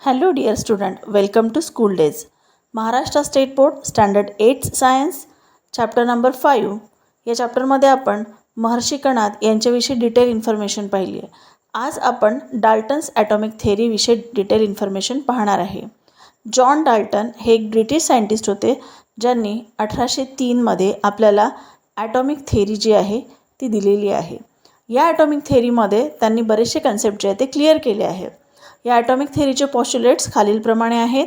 Hello dear student, welcome to school days. Maharashtra state board standard 8 science chapter number 5 या चॅप्टरमध्ये आपण महर्षी कणाद यांच्याविषयी detail information पाहिली आहे. आज आपण डाल्टन्स ॲटॉमिक थेअरीविषयी डिटेल इन्फॉर्मेशन पाहणार आहे. जॉन डाल्टन हे एक ब्रिटिश सायंटिस्ट होते ज्यांनी 1803 आपल्याला ॲटॉमिक थेअरी जी आहे ती दिलेली आहे. या ॲटॉमिक थेअरीमध्ये त्यांनी बरेचसे कन्सेप्ट जे आहे ते क्लिअर केले आहे. या ॲटॉमिक थेअरीचे पॉस्ट्युलेट्स खालीलप्रमाणे आहेत.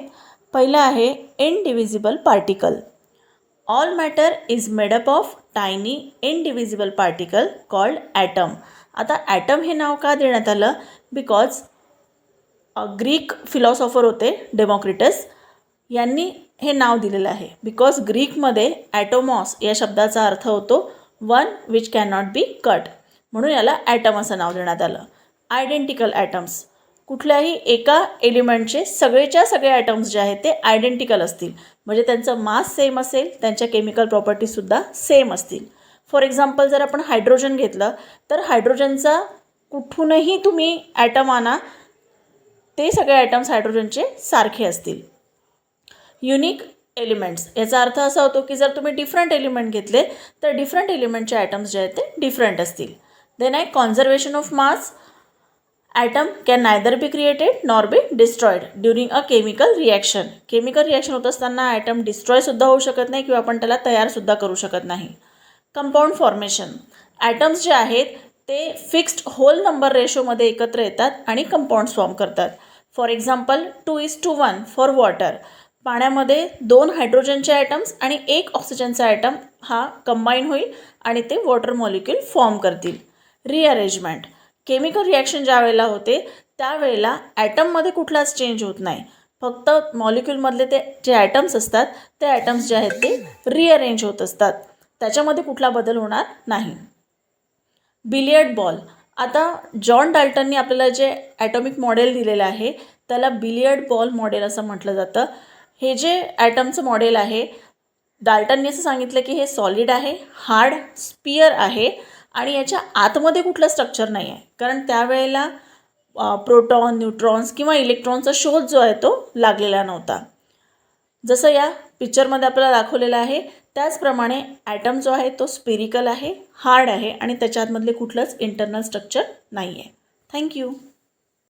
पहिलं आहे indivisible particle. All matter is made up of tiny indivisible particle called atom. आता ॲटम हे नाव का देण्यात आलं? बिकॉज ग्रीक फिलॉसॉफर होते डेमोक्रिटस यांनी हे नाव दिलेलं आहे. बिकॉज ग्रीकमध्ये ॲटोमॉस या शब्दाचा अर्थ होतो one which can not be cut, म्हणून याला ॲटम असं नाव देण्यात आलं. आयडेंटिकल ॲटम्स, कुठल्याही एका एलिमेंटचे सगळेच्या सगळे ॲटम्स जे आहेत ते आयडेंटिकल असतील, म्हणजे त्यांचं मास सेम असेल, त्यांच्या केमिकल प्रॉपर्टीजसुद्धा सेम असतील. फॉर एक्झाम्पल जर आपण हायड्रोजन घेतलं तर हायड्रोजनचा कुठूनही तुम्ही ॲटम आणा, ते सगळे ॲटम्स हायड्रोजनचे सारखे असतील. युनिक एलिमेंट्स, याचा अर्थ असा होतो की जर तुम्ही डिफरंट एलिमेंट घेतले तर डिफरंट एलिमेंटचे ॲटम्स जे आहेत ते डिफरंट असतील. देन आहे conservation of mass. Atom can neither be created nor be destroyed during a chemical reaction. Chemical reaction होत असताना ॲटम डिस्ट्रॉयसुद्धा होऊ शकत नाही किंवा आपण त्याला तयारसुद्धा करू शकत नाही. कंपाऊंड फॉर्मेशन, ॲटम्स जे आहेत ते फिक्स्ड होल नंबर रेशोमध्ये एकत्र येतात आणि कंपाऊंड्स फॉर्म करतात. For example 2:1 for water. पाण्यामध्ये 2 हायड्रोजनचे ॲटम्स आणि 1 ऑक्सिजनचा ॲटम हा कंबाईन होईल आणि ते वॉटर मॉलिक्यूल फॉर्म करतील. रिअरेंजमेंट, केमिकल रिॲक्शन ज्या वेळेला होते त्यावेळेला ॲटममध्ये कुठलाच चेंज होत नाही, फक्त मॉलिक्यूलमधले ते जे ॲटम्स असतात ते ॲटम्स जे आहेत ते रिअरेंज होत असतात, त्याच्यामध्ये कुठला बदल होणार नाही. Billiard ball. आता जॉन डाल्टननी आपल्याला जे ॲटॉमिक मॉडेल दिलेलं आहे त्याला बिलियर्ड बॉल मॉडेल असं म्हटलं जातं. हे जे ॲटमचं मॉडेल आहे डाल्टननी असं सांगितलं की हे सॉलिड आहे, हार्ड स्पियर आहे आणि याच्या आतमध्ये कुठलं स्ट्रक्चर नाही आहे, कारण त्यावेळेला प्रोटॉन, न्यूट्रॉन्स किंवा इलेक्ट्रॉनचा शोध जो आहे तो लागलेला नव्हता. जसं या पिक्चरमध्ये आपल्याला दाखवलेलं आहे त्याचप्रमाणे ॲटम जो आहे तो स्पेरिकल आहे, हार्ड आहे आणि त्याच्या आतमधले कुठलंच इंटरनल स्ट्रक्चर नाही आहे. थँक्यू.